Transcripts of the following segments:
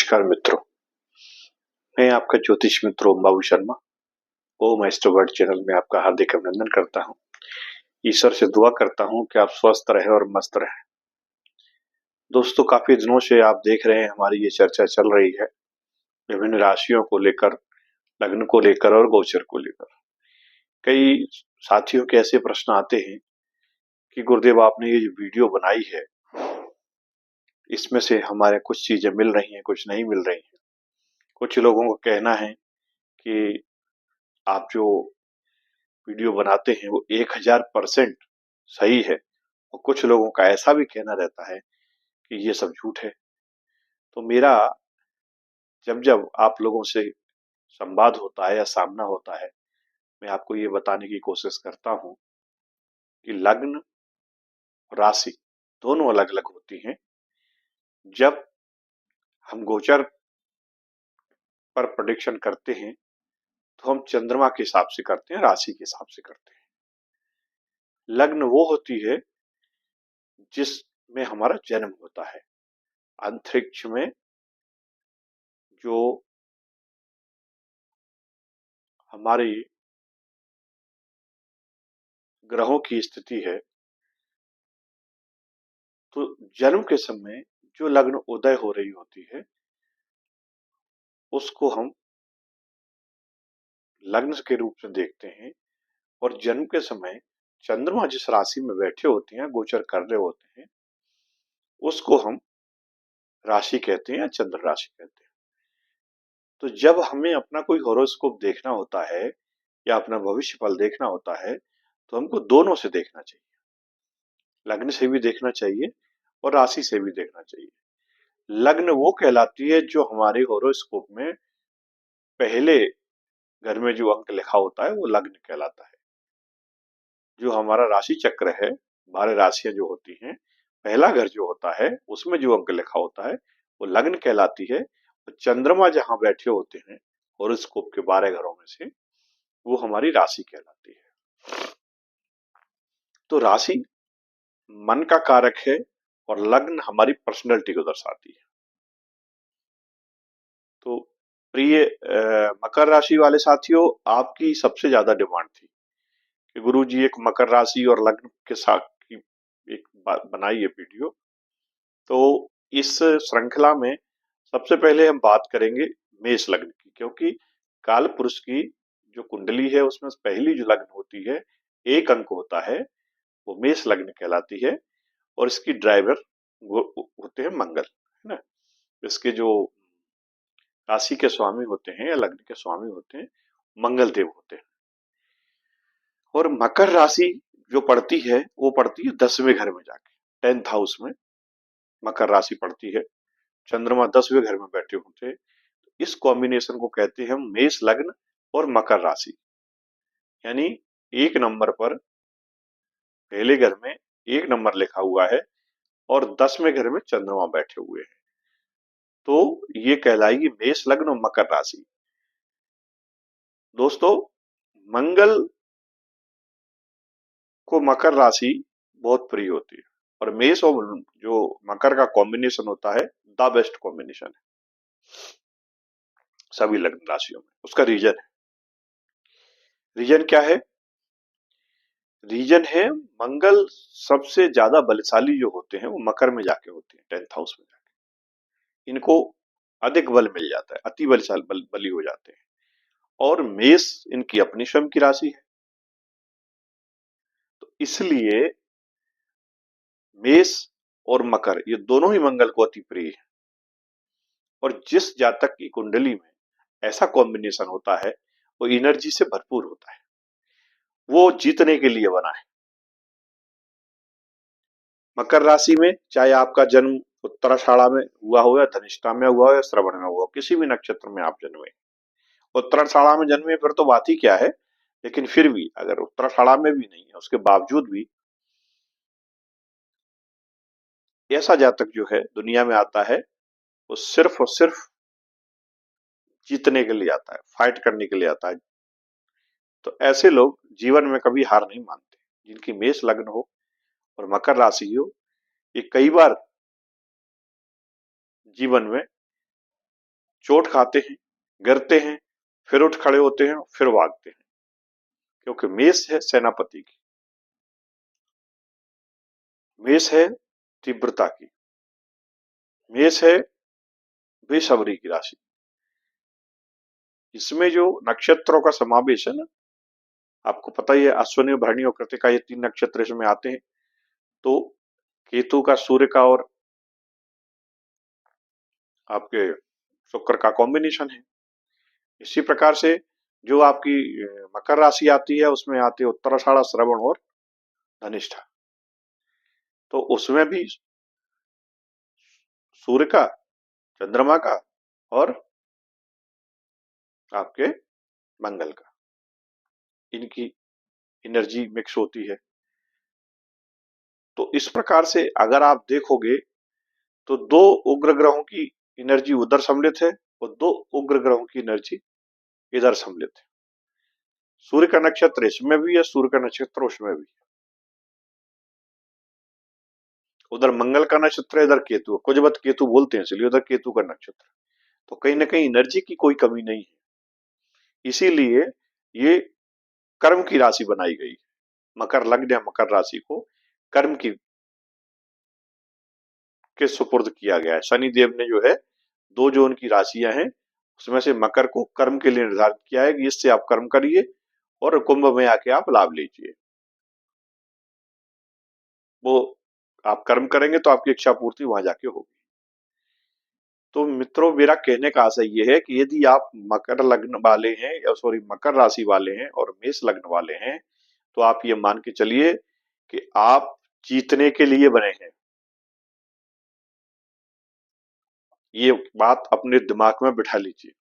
नमस्कार मित्रों, मैं आपका ज्योतिष मित्र ओम बाबू शर्मा ओम एस्ट्रो वर्ल्ड चैनल में आपका हार्दिक अभिनंदन करता हूं। ईश्वर से दुआ करता हूं कि आप स्वस्थ रहे और मस्त रहे। दोस्तों, काफी दिनों से आप देख रहे हैं हमारी ये चर्चा चल रही है विभिन्न राशियों को लेकर, लग्न को लेकर और गोचर को लेकर। कई साथियों के ऐसे प्रश्न आते हैं कि गुरुदेव आपने ये जो वीडियो बनाई है इसमें से हमारे कुछ चीजें मिल रही हैं, कुछ नहीं मिल रही हैं। कुछ लोगों का कहना है कि आप जो वीडियो बनाते हैं वो 1000% सही है, और कुछ लोगों का ऐसा भी कहना रहता है कि ये सब झूठ है। तो मेरा जब जब आप लोगों से संवाद होता है या सामना होता है, मैं आपको ये बताने की कोशिश करता हूं कि लग्न और राशि दोनों अलग अलग होती हैं। जब हम गोचर पर प्रेडिक्शन करते हैं तो हम चंद्रमा के हिसाब से करते हैं, राशि के हिसाब से करते हैं। लग्न वो होती है जिसमें हमारा जन्म होता है। अंतरिक्ष में जो हमारी ग्रहों की स्थिति है, तो जन्म के समय जो लग्न उदय हो रही होती है उसको हम लग्न के रूप में देखते हैं। और जन्म के समय चंद्रमा जिस राशि में बैठे होते हैं, गोचर कर रहे होते हैं, उसको हम राशि कहते हैं या चंद्र राशि कहते हैं। तो जब हमें अपना कोई हॉरोस्कोप देखना होता है या अपना भविष्य फल देखना होता है तो हमको दोनों से देखना चाहिए। लग्न से भी देखना चाहिए और राशि से भी देखना चाहिए। लग्न वो कहलाती है जो हमारे हॉरोस्कोप में पहले घर में जो अंक लिखा होता है वो लग्न कहलाता है। जो हमारा राशि चक्र है, 12 राशियां जो होती हैं, पहला घर जो होता है उसमें जो अंक लिखा होता है वो लग्न कहलाती है। और चंद्रमा जहां बैठे होते हैं हॉरोस्कोप के 12 घरों में से, वो हमारी राशि कहलाती है। तो राशि मन का कारक है और लग्न हमारी पर्सनैलिटी को दर्शाती है। तो प्रिय मकर राशि वाले साथियों, आपकी सबसे ज्यादा डिमांड थी कि गुरुजी एक मकर राशि और लग्न के साथ की एक बनाई है वीडियो। तो इस श्रृंखला में सबसे पहले हम बात करेंगे मेष लग्न की, क्योंकि काल पुरुष की जो कुंडली है उसमें पहली जो लग्न होती है, एक अंक होता है, वो मेष लग्न कहलाती है। और इसकी ड्राइवर होते हैं मंगल, है ना। इसके जो राशि के स्वामी होते हैं या लग्न के स्वामी होते हैं, मंगल देव होते हैं। और मकर राशि जो पड़ती है वो पड़ती है 10वें घर में जाके, 10th हाउस में मकर राशि पड़ती है। चंद्रमा 10वें घर में बैठे होते हैं। इस कॉम्बिनेशन को कहते हैं हम मेष लग्न और मकर राशि। यानी एक नंबर पर पहले घर में 1 नंबर लिखा हुआ है और 10वें घर में चंद्रमा बैठे हुए हैं, तो ये कहलाएगी मेष लग्न और मकर राशि। दोस्तों, मंगल को मकर राशि बहुत प्रिय होती है और मेष और जो मकर का कॉम्बिनेशन होता है, द बेस्ट कॉम्बिनेशन है सभी लग्न राशियों में। उसका रीजन क्या है? रीजन है मंगल सबसे ज्यादा बलशाली जो होते हैं वो मकर में जाके होते हैं, 10th हाउस में जाके। इनको अधिक बल मिल जाता है, अति बलशाली बली हो जाते हैं। और मेष इनकी अपनी स्वयं की राशि है, तो इसलिए मेष और मकर ये दोनों ही मंगल को अति प्रिय है। और जिस जातक की कुंडली में ऐसा कॉम्बिनेशन होता है वो एनर्जी से भरपूर होता है, वो जीतने के लिए बना है। मकर राशि में चाहे आपका जन्म उत्तराषाढ़ा में हुआ हो या धनिष्ठा में हुआ हो या श्रवण में हुआ हो, किसी भी नक्षत्र में आप जन्मे, उत्तराषाढ़ा में जन्मे फिर तो बात ही क्या है। लेकिन फिर भी अगर उत्तराषाढ़ा में भी नहीं है, उसके बावजूद भी ऐसा जातक जो है दुनिया में आता है, वो सिर्फ और सिर्फ जीतने के लिए आता है, फाइट करने के लिए आता है। तो ऐसे लोग जीवन में कभी हार नहीं मानते। जिनकी मेष लग्न हो और मकर राशि हो, ये कई बार जीवन में चोट खाते हैं, गिरते हैं, फिर उठ खड़े होते हैं, फिर भागते हैं, क्योंकि मेष है सेनापति की, मेष है तीव्रता की, मेष है बेसब्री की राशि। इसमें जो नक्षत्रों का समावेश है ना, आपको पता ही है, अश्विनी, भरणी और कृतिका, ये 3 नक्षत्र इसमें आते हैं। तो केतु का सूर्य का और आपके शुक्र का कॉम्बिनेशन है। इसी प्रकार से जो आपकी मकर राशि आती है, उसमें आते हैं उत्तराषाढ़, श्रवण और धनिष्ठा। तो उसमें भी सूर्य का, चंद्रमा का और आपके मंगल का, इनकी एनर्जी मिक्स होती है। तो इस प्रकार से अगर आप देखोगे तो 2 उग्र ग्रहों की एनर्जी उधर सम्मिलित है और 2 उग्र ग्रहों की एनर्जी इधर सम्मिलित है। सूर्य का नक्षत्र इसमें भी है, सूर्य का नक्षत्र उसमें भी है। उधर मंगल का नक्षत्र है, इधर केतु, कुछ बात केतु बोलते हैं इसलिए उधर केतु का नक्षत्र। तो कहीं ना कहीं एनर्जी की कोई कमी नहीं है, इसीलिए ये कर्म की राशि बनाई गई है। मकर लग्न या मकर राशि को कर्म की के सुपुर्द किया गया है। शनि देव ने जो है 2 जो उनकी राशियां हैं, उसमें से मकर को कर्म के लिए निर्धारित किया है कि इससे आप कर्म करिए और कुंभ में आके आप लाभ लीजिए। वो आप कर्म करेंगे तो आपकी इच्छा पूर्ति वहां जाके होगी। तो मित्रों, मेरा कहने का आशय ये है कि यदि आप मकर लग्न वाले हैं, या सॉरी मकर राशि वाले हैं और मेष लग्न वाले हैं, तो आप ये मान के चलिए कि आप जीतने के लिए बने हैं। ये बात अपने दिमाग में बिठा लीजिए।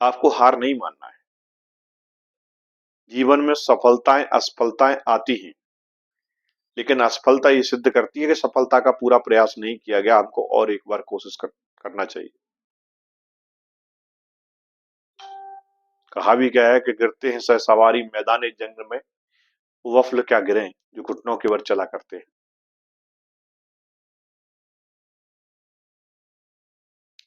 आपको हार नहीं मानना है। जीवन में सफलताएं असफलताएं आती हैं, लेकिन असफलता ये सिद्ध करती है कि सफलता का पूरा प्रयास नहीं किया गया, हमको और एक बार कोशिश करना चाहिए। कहा भी गया है कि गिरते हैं सहसवारी मैदाने जंग में, वफल क्या गिरे जो घुटनों के बल चला करते हैं।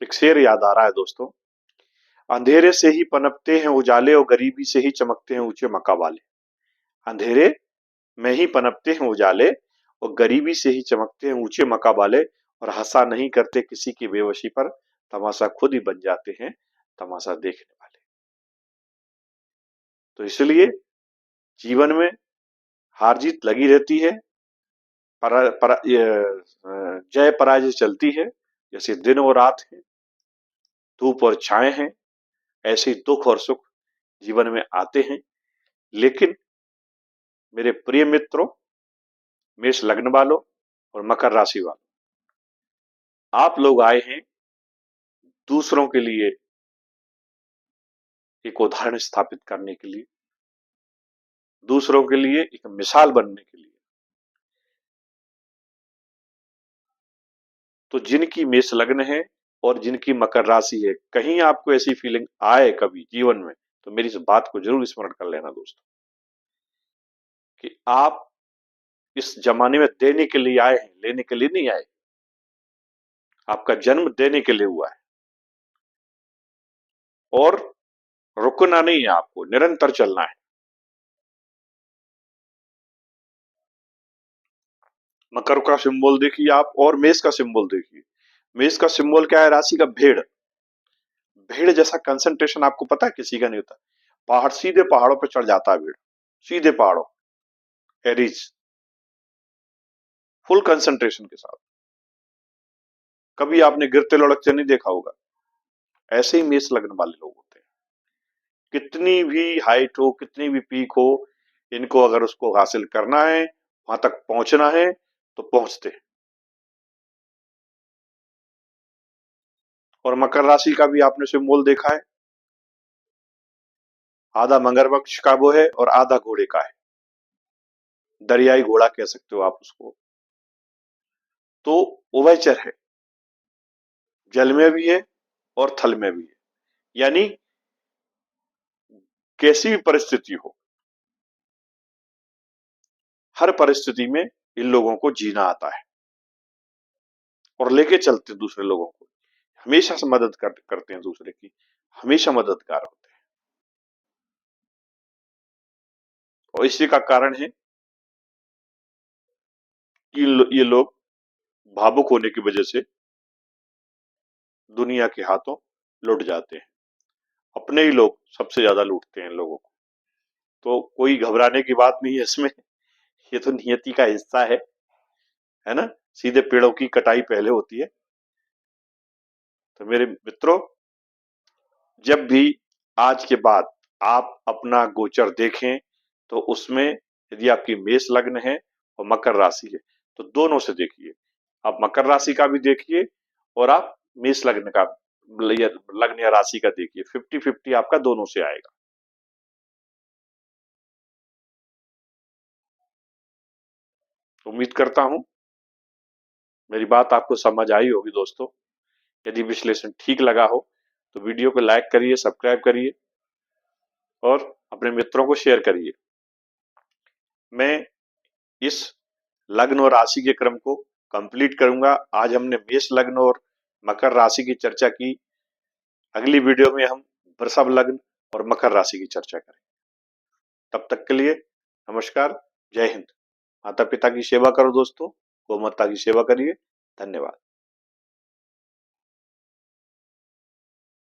एक शेर याद आ रहा है दोस्तों, अंधेरे से ही पनपते हैं उजाले और गरीबी से ही चमकते हैं ऊंचे मका वाले। अंधेरे में ही पनपते हैं उजाले और गरीबी से ही चमकते हैं ऊंचे मका वाले, और हंसा नहीं करते किसी की बेवशी पर, तमाशा खुद ही बन जाते हैं तमाशा देखने वाले। तो इसलिए जीवन में हार जीत लगी रहती है, जय पराजय चलती है। जैसे दिन और रात है, धूप और छाए हैं, ऐसे ही दुख और सुख जीवन में आते हैं। लेकिन मेरे प्रिय मित्रों, मेष लग्न वालों और मकर राशि वालों, आप लोग आए हैं दूसरों के लिए एक उदाहरण स्थापित करने के लिए, दूसरों के लिए एक मिसाल बनने के लिए। तो जिनकी मेष लग्न है और जिनकी मकर राशि है, कहीं आपको ऐसी फीलिंग आए कभी जीवन में, तो मेरी इस बात को जरूर स्मरण कर लेना दोस्तों, कि आप इस जमाने में देने के लिए आए हैं, लेने के लिए नहीं आए। आपका जन्म देने के लिए हुआ है, और रुकना नहीं है, आपको निरंतर चलना है। मकर का सिंबल देखिए आप, और मेष का सिंबल देखिए। मेष का सिंबल क्या है? राशि का भेड़। भेड़ जैसा कंसंट्रेशन आपको पता है किसी का नहीं होता। पहाड़, सीधे पहाड़ों पर चढ़ जाता है भेड़, सीधे पहाड़ों, एरीज, फुल कंसंट्रेशन के साथ। कभी आपने गिरते लुढ़कते नहीं देखा होगा। ऐसे ही मेष लग्न वाले लोग होते हैं। कितनी भी हाइट हो, कितनी भी पीक हो, इनको अगर उसको हासिल करना है, वहां तक पहुंचना है, तो पहुंचते हैं। और मकर राशि का भी आपने सिंबल देखा है, आधा मगरमच्छ का वो है और आधा घोड़े का है। दरियाई घोड़ा कह सकते हो आप उसको। तो उभयचर है, जल में भी है और थल में भी है। यानी कैसी भी परिस्थिति हो, हर परिस्थिति में इन लोगों को जीना आता है और लेके चलते दूसरे लोगों को। हमेशा से मदद करते हैं दूसरे की, हमेशा मददगार होते हैं। और इसी का कारण है कि ये लोग भावुक होने की वजह से दुनिया के हाथों लुट जाते हैं। अपने ही लोग सबसे ज्यादा लूटते हैं लोगों को। तो कोई घबराने की बात नहीं है इसमें, ये तो नियति का हिस्सा है ना। सीधे पेड़ों की कटाई पहले होती है। तो मेरे मित्रों, जब भी आज के बाद आप अपना गोचर देखें तो उसमें यदि आपकी मेष लग्न है और मकर राशि है तो दोनों से देखिए। आप मकर राशि का भी देखिए और आप मेष लग्न का लग्न या राशि का देखिए। 50-50 आपका दोनों से आएगा। उम्मीद करता हूं मेरी बात आपको समझ आई होगी दोस्तों। यदि विश्लेषण ठीक लगा हो तो वीडियो को लाइक करिए, सब्सक्राइब करिए और अपने मित्रों को शेयर करिए। मैं इस लग्न और राशि के क्रम को कंप्लीट करूंगा। आज हमने मेष लग्न और मकर राशि की चर्चा की। अगली वीडियो में हम वृषभ लग्न और मकर राशि की चर्चा करेंगे। तब तक के लिए नमस्कार, जय हिंद। माता पिता की सेवा करो दोस्तों, गौ माता की सेवा करिए। धन्यवाद।